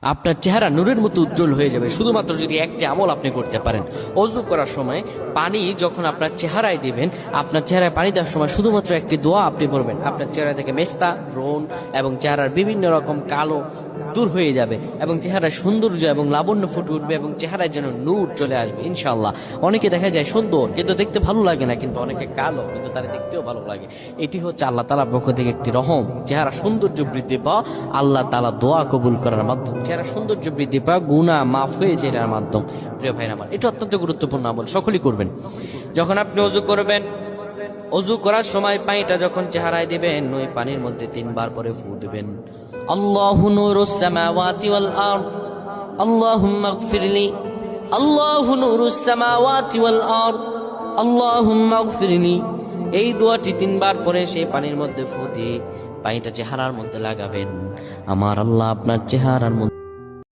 আপনার চেহারা নূরের মতো উজ্জ্বল হয়ে যাবে শুধুমাত্র যদি একটি আমল আপনি করতে পারেন। অজু করার সময় পানি যখন আপনার চেহারায় দিবেন, আপনার চেহারায় পানি দেওয়ার সময় শুধুমাত্র একটি দোয়া আপনি পড়বেন, আপনার চেহারা থেকে মেস্তা, ব্রণ এবং চেহারার বিভিন্ন রকম কালো দূর হয়ে যাবে এবং চেহারায় সৌন্দর্য এবং লাবণ্য ফুটে উঠবে এবং চেহারায় যেন নূর চলে আসবে ইনশাআল্লাহ। অনেকে দেখা যায় সুন্দর কিন্তু দেখতে ভালো লাগে না, কিন্তু অনেকে কালো কিন্তু তারা দেখতেও ভালো লাগে। এটি হচ্ছে আল্লাহ তাআলার পক্ষ থেকে একটি রহম। চেহারা সৌন্দর্য বৃদ্ধি পাওয়া আল্লাহ তাআলা দোয়া কবুল করার মাধ্যম, চেহারা সৌন্দর্য বৃদ্ধি পাওয়া গুনাহ মাফ হয়েছে এটার মাধ্যম। প্রিয় ভাইরা আমার, এটা অত্যন্ত গুরুত্বপূর্ণ আমল, সকলেই করবেন। যখন আপনি অজু করবেন, অজু করার সময় পানিটা যখন চেহারায় দিবেন, ওই পানির মধ্যে 3 বার করে ফু দিবেন। আল্লাহু নূরুস সামাওয়াতি ওয়াল আরদ আল্লাহুম্মা ইগফিরলি, আল্লাহু নূরুস সামাওয়াতি ওয়াল আরদ আল্লাহুম্মা ইগফিরলি। এই দোয়াটি 3 বার পরে সেই পানির মধ্যে ফু দিয়ে পানিটা চেহারার মধ্যে লাগাবেন। আমার আল্লাহ আপনার চেহারার মধ্যে